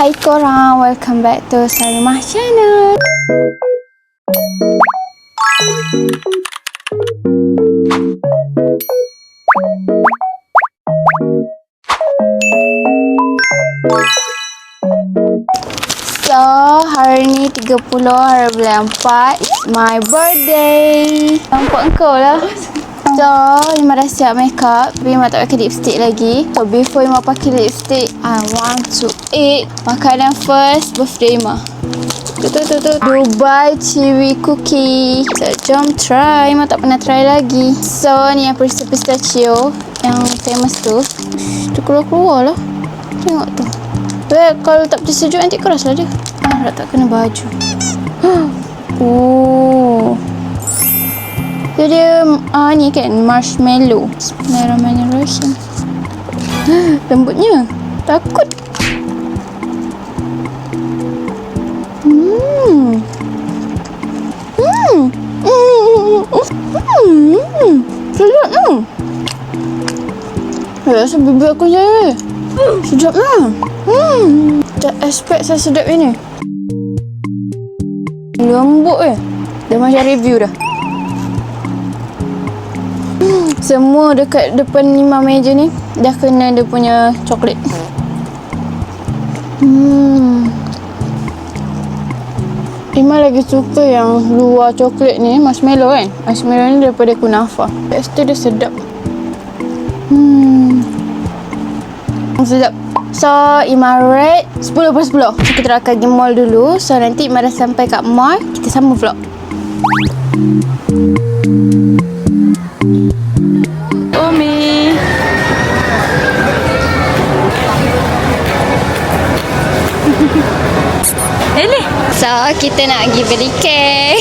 Hai korang, welcome back to Sarimah channel. So, hari ni 30 hari bulan 4. It's my birthday. Nampak engkau lah. So, Ima dah siap makeup. Tapi Ima tak pakai lipstick lagi. So, before Ima pakai lipstick, I want to eat makanan first birthday Ima. Dubai Chewy Cookie. So, jom try. Ima tak pernah try lagi. So, ni yang pistachio yang famous tu. Dia keluar-keluar lah. Tengok tu. Kalau tak pergi sejuk nanti keras lah dia. Dah tak kena baju. Oh. Dia ni kan marshmallow. Bismillahirrahmanirrahim. Lembutnya. Takut. Sedap tu. Rasa bibir aku je. Sedap lah. Tak expect saya sedap ini. Lembut Dah macam review dah. Semua dekat depan 5 meja ni dah kena dia punya coklat. Ima lagi suka yang luar coklat ni, marshmallow kan. Marshmallow ni daripada kunafa. Lepas tu dia sedap. Sedap. So, Ima rate 10/10. Kita akan pergi mall dulu. So, nanti Ima dah sampai kat mall, kita sambung vlog. Umi. So, kita nak pergi beli kek.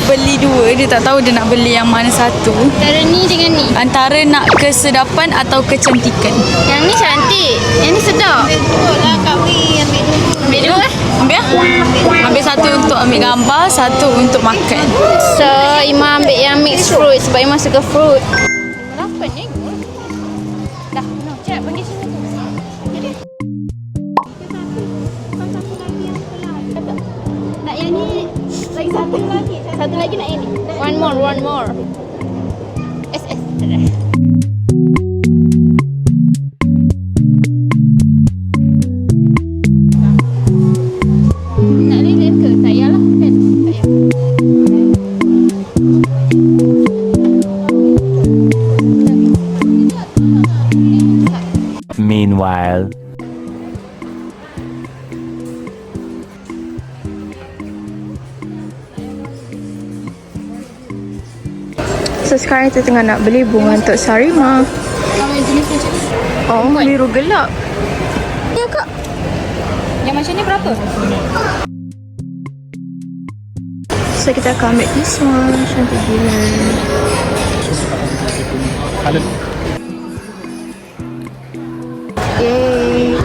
Beli dua, dia tak tahu dia nak beli yang mana satu. Antara ni dengan ni. Antara nak kesedapan atau kecantikan. Yang ni cantik. Yang ni sedap. Ambil lah Kak Wee. Ambil dua. Ambil satu untuk ambil gambar, satu untuk makan. So, Ima ambil yang mixed fruit sebab Ima suka fruit. 8 ni. Dah, no. Cepat pergi sini tu. Nak yang ni lagi satu lagi. Satu lagi nak yang ni. One more. SS. Nak lilin ke? Tak payahlah kan? Tak payah. Meanwhile. So sekarang kita tengah nak beli bunga untuk Sarimah. Oh, biru gelap. Ya Kak. Yang macam ni berapa? So kita akan ambil this one. Cantik gila. Yay.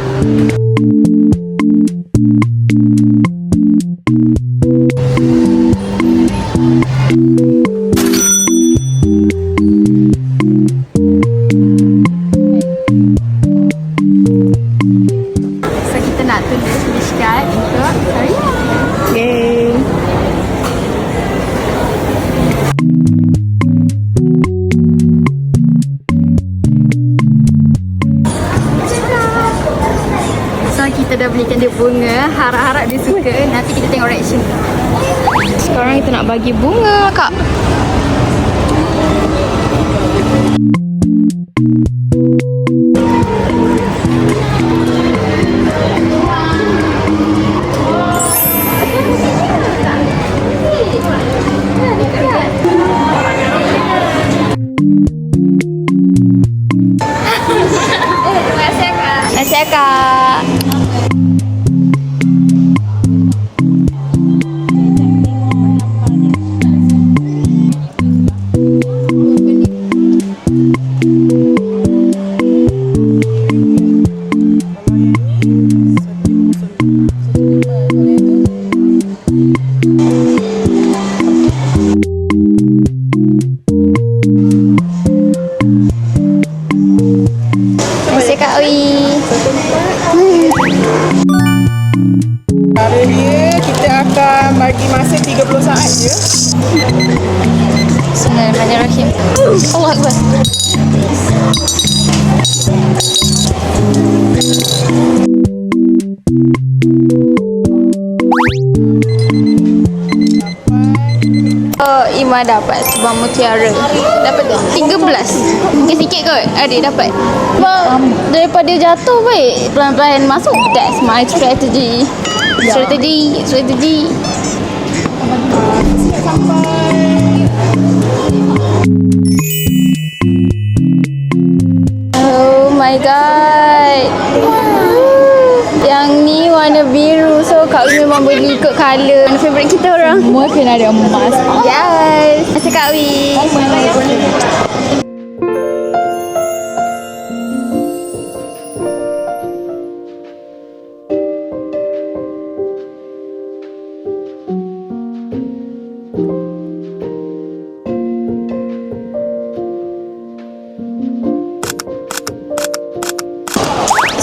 So kita nak tulis card untuk Sarimah. Yay. So kita dah belikan dia bunga. Harap-harap dia suka. Nanti kita tengok reaction. Sekarang kita nak bagi bunga, Kak. Terima kasih Kak. Bismillahirrahmanirrahim. Allah Akbar. Ima dapat sebuah mutiara. Dapat tak? 13. Mungkin sikit kot. Adik dapat. Sebab daripada jatuh baik pelan-pelan masuk. That's my strategy. Strategi. Oh my god. Yang ni warna biru. So Kak Wi memang beli ikut colour. Mana favourite kita orang? Semua kena ada emas. Yes. Terima kasih Kak Wi.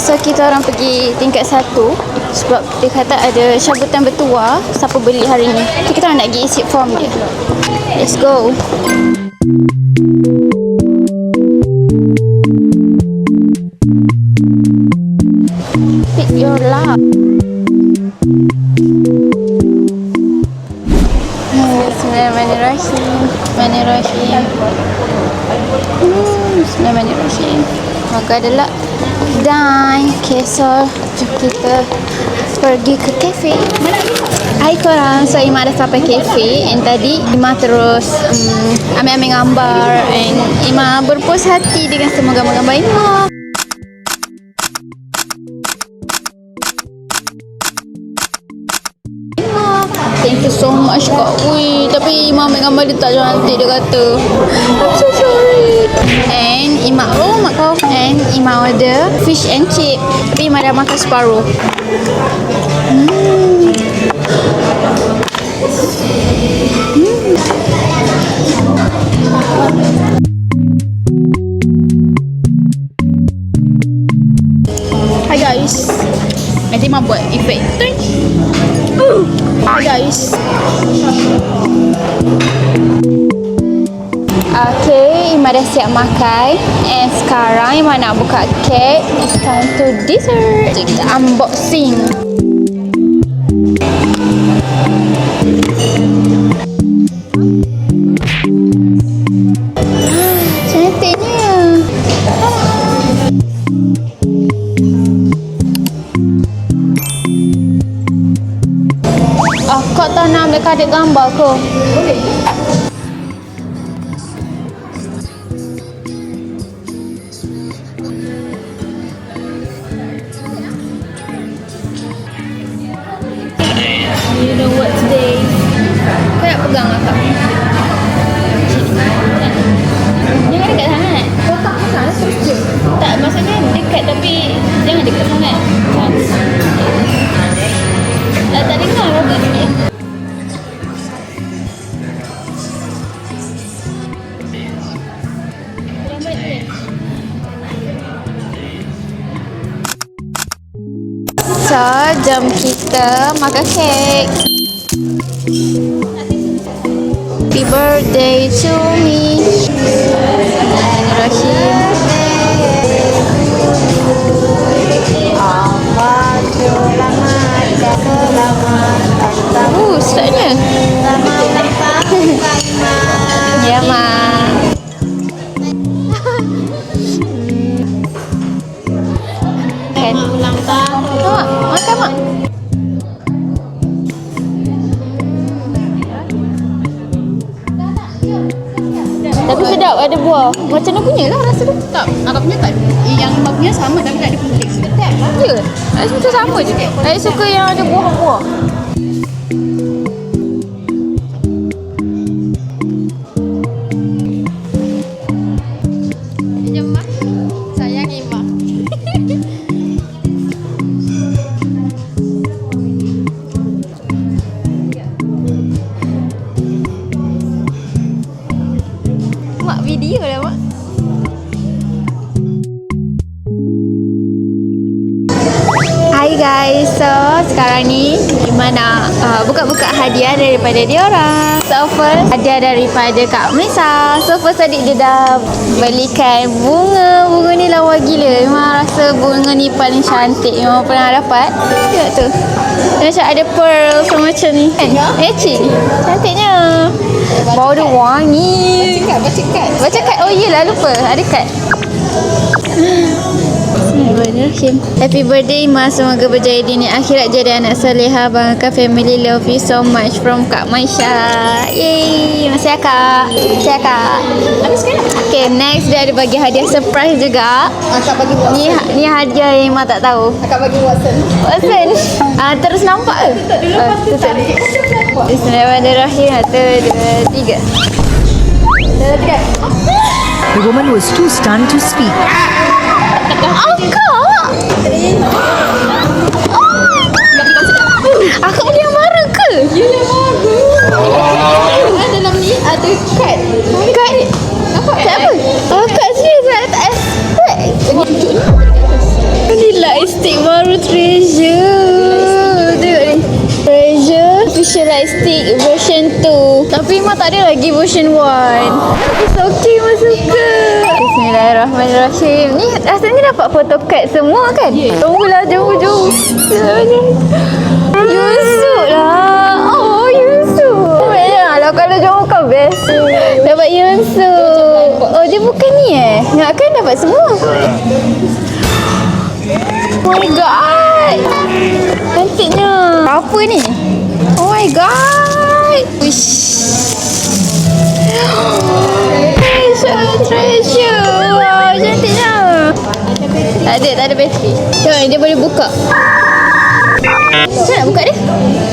So kita orang pergi tingkat 1 sebab dia kata ada syabutan bertuah siapa beli hari ni. So, kita orang nak pergi isi form dia. Let's go. Pick your luck. Bismillahirrahmanirrahim. Bismillahirrahmanirrahim. Maka adalah dan okay, so jom kita pergi ke kafe. Hai korang, so Ima dah sampai kafe and tadi Ima terus ambil gambar and Ima berpuas hati dengan semua gambar-gambar Ima. Thank you so much Kak Wi. Tapi Ima ambil gambar dia tak cantik, dia kata. I'm so sorry. And Ima, oh mak kau. And Ima order fish and chip. Tapi Ima dah makan separuh. Hi guys. Nanti Ima buat efek. Hi guys. Okay, Ima dah siap makan. And sekarang Ima nak buka kek. It's time to dessert. So, kita unboxing. Cantiknya. Kau tak nak ambil kadek gambar ke? Boleh. You know what today? Kau nak pegang lah Kak? Jangan dekat sangat. Kau tak pegang lah terus je. Tak, maksudnya dekat tapi jangan dekat sangat. Tak dengar lah bunyi. So, jom kita makan kek. Happy birthday to me. Sedapnya. Ya, Mak. Kan? Ulang tahun. Mak, makan, Mak. Tapi sedap, ada buah. Macam mana punya lah rasa tu? Tak, akak punya tak. Yang mak punya sama tapi tak ada kulit. Sedap lah. Ya, saya suka sama je. Saya suka yang ada buah-buah. Jom, Mak. Sayang Ima. Mak video lah, Mak. Hi guys. So sekarang ni gimana buka-buka hadiah daripada diorang. So first hadiah daripada Kak Mesa. So first tadi dia dah belikan bunga. Bunga ni lawa gila. Memang rasa bunga ni paling cantik. Memang pernah dapat. Tengok tu. Dia macam ada pearl macam ni kan. Matching. Cantiknya. Bau dia wangi. Baca kad. Oh iyalah lupa. Ada kad. Bismillahirrahmanirrahim. Happy birthday Mas, semoga berjaya di dunia akhirat, jadi anak salehah, banggakan family, love you so much from Kak Maisha. Yeay, masih Kak. Masih Kak. Habis sekarang. Okay, next dia ada bagi hadiah surprise juga. Akak bagi Watson. Ni hadiah yang Mak tak tahu. Akak bagi Watson. Watson. Terus nampak ke? Tutup. Bismillahirrahmanirrahim. 1, 2, 3. The woman was too stunned to speak. Akak beli yang baru ke? Ya, yang baru. Dalam ni ada kad. Kad? Siapa? Akak serius nak tak expect. Ni lightstick baru Treasure. Tengok ni. Treasure Official Lightstick version 2. Tapi Mak tak ada lagi version 1. It's okay, Mak suka. Bismillahirrahmanirrahim. Ni rasanya dapat photocard semua kan? Tunggulah, jom. Yusuf lah. Oh, Yusuf. Lah kalau jom kau best. Dapat Yusuf. Oh, dia bukan ni Ingatkan dapat semua. Oh my god. Cantiknya. Apa ni? Oh my god. Wish. Treasure. Wow, cantiknya. Tak ada bateri. Tengok dia boleh buka. Macam nak buka dia?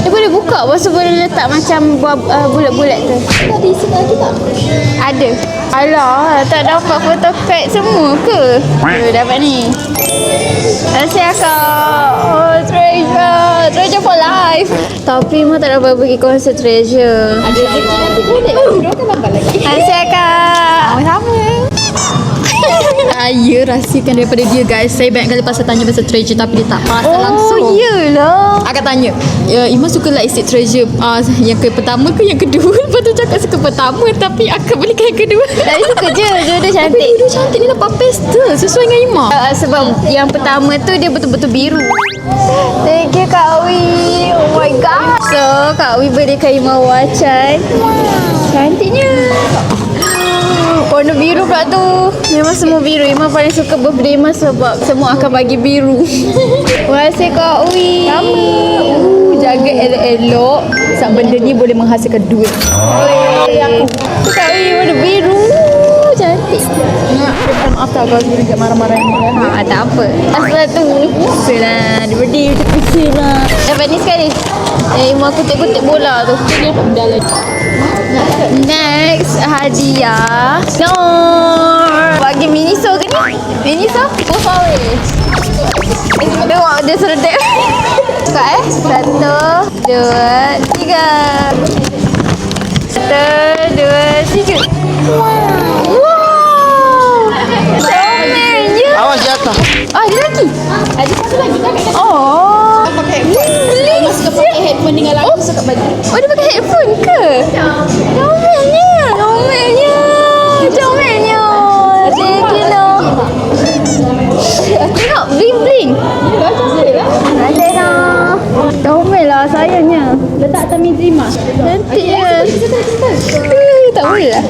Dia boleh buka. Lepas tu boleh letak macam bulat-bulat tu. Ada isi lagi tak? Ada. Alah, tak dapat photocard semua ke? Dapat ni. Terima kasih Kak. Oh, Treasure for life. Tapi Mak tak dapat pergi konsert Treasure. Ada rezeki nanti boleh. Dia akan lambat lagi. Terima kasih Kak. Sama. Saya rahsiakan daripada dia guys. Saya banyak kali pasal tanya pasal Treasure tapi dia tak pasal langsung. Oh, iyalah. Akak tanya, Ima suka lightstick Treasure yang pertama ke yang kedua? Lepas tu cakap suka pertama tapi akak belikan yang kedua. Tapi suka je. Dua-dua cantik. Tapi dua cantik, dia nampak pastel sesuai dengan Ima. Sebab yang pertama tu dia betul-betul biru. Thank you Kak Wi. Oh my god. So Kak Wi berikan Ima wacan. Cantiknya. Warna biru pula tu. Memang semua biru. Ima paling suka birthday Ima sebab semua akan bagi biru. Terima kasih Kak Wi. Jaga elok-elok sebab benda ni boleh menghasilkan duit. Kak Wi warna biru. Cantik. Dia minta maaf tak kalau dia marah-marah ni kan. Tak apa. Asal tu. Sudah. Dia berdiri macam kecil lah. Dapat ni sekali. Ima kutip-kutip bola tu. Dia tak benda lagi. Next hadiah bagi Miniso ke ni? Miniso? Buffalo. Tengok dia seredek. Buka 1, 2, 3. 1, 2, 3. Wow. Comelnya. Awas jatuh. Ada lagi? Ada satu lagi tak kat Oh. pakai headphone. Ima suka pakai headphone dengan lagu suka baju. Oh, dia pakai headphone ke? Comelnya. Thank you no. Tengok bling-bling. Ya, cantik lah. Ada dah. Comel lah sayangnya. Letak atas meja Ima. Cantiknya. Tak boleh lah.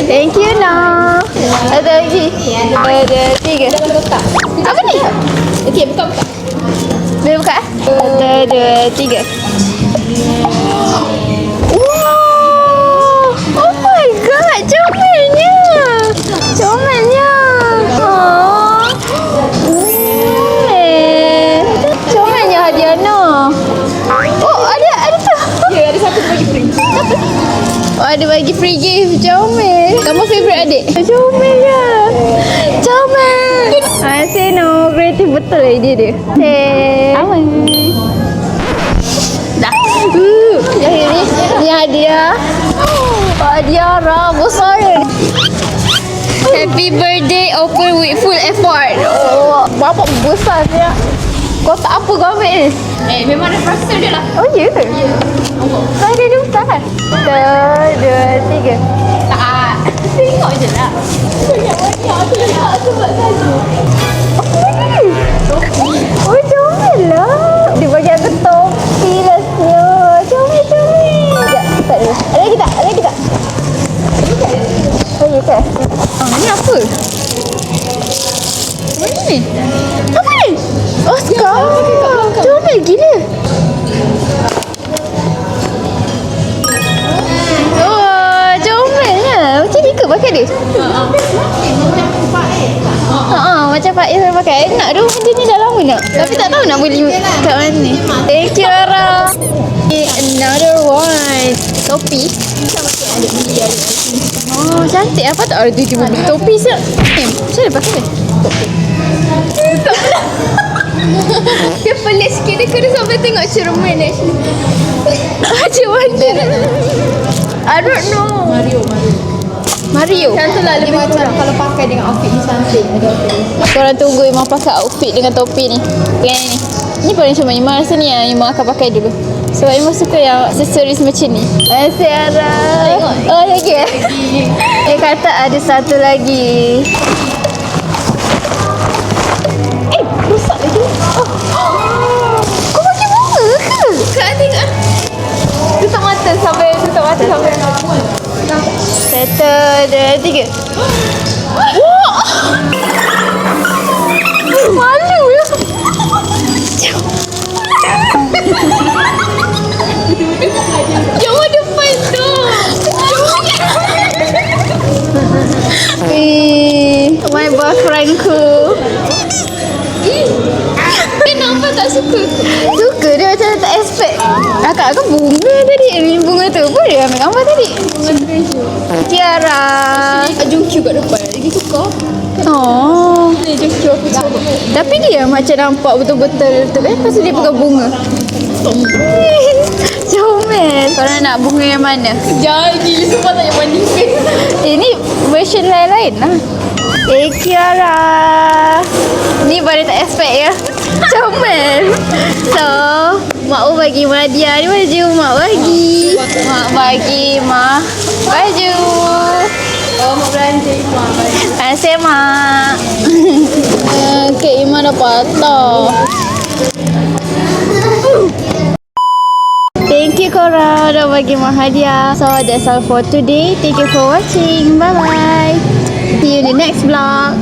Thank you no. Ada lagi. 1, 2, 3. Apa ni? Okey, buka-buka. Boleh buka? 1, 2, 3. Wow! Oh my god, comelnya. Oh. Comelnya hadiah no. Oh, ada tu. Ya, ada satu bagi free. Oh, ada bagi free gift. Comel. Kamu favourite adik? Comelnya. Comel. Saya no, kreatif betul idea dia. Aman. Dah. Yang ni hadiah. Hadiah besar ni. Happy birthday open with full effort. Oh, bapak besar dia. Kau tak apa kau ambil ni? Memang ada proses dia lah. Oh ya? Ya. Kau ada dia besar kan? 1, 2, 3. Tak. Tengok je lah. Banyak-banyak tu letak sebab saja. Oh, comel lah. Dia bagi aku topi lah senyum. Comel. Sekejap, tak ada. Ada lagi tak? Ada lagi tak? Oh, ya ke? Ni apa? Mana ni? Apa ni? Oscar. Comel gila. Oh, comelnya. Macam ni ke pakai dia? Macam Pak Is pakai. Nak dulu macam ni dah lama nak. Tapi tak tahu nak beli kat mana. Thank you Ara. Another one. Topi. Oh, cantik. Apa tak ada tiba-tiba beli topi siap. Macam mana pakai ni? Dia pelik sikit. Dia kena sampai tengok cermin ni. Macam mana? I don't know. Mario. Macam tu lah lebih kurang. Kalau pakai dengan outfit ni cantik. Ada outfit. Korang tunggu Imam pakai outfit dengan topi ni. Dengan ni. Ni paling cuma Imam rasa ni yang Imam akan pakai dulu. Sebab Imam suka yang aksesoris macam ni. Sarah. Tengok. Oh, lagi eh? Dia kata ada satu lagi. Rosak lagi. Oh. Kau pakai bunga ke? Kak tengok. Tutup mata sampai. 1, 2, 3. Wah. Malu ya. Jangan depan tu. My boyfriendku. Dia nampak tak suka. Suka dia macam tak expect. Akak bunga tadi. Ni bunga tu pun dia ambil gambar tadi. Tiara. Jungkyu kat depan. Lagi suka. Oh. Ni jungkyu aku cuba. Tapi dia macam nampak betul-betul tu kan. Lepas tu dia pegang bunga. Comel. Korang nak bunga yang mana? Jadi semua tak payah bandingkan. Ini version lain-lain lah. Kiara. Ni baru tak expect ya. Comel. So, Mak U bagi Madia ni baju. Mak bagi. Mak bagi Mak baju. Oh, mak belanja Iman. Terima kasih Mak. Kek Iman dah patah. Thank you korang dah bagi Mak hadiah. So that's all for today. Thank you for watching. Bye bye. See you in the next vlog.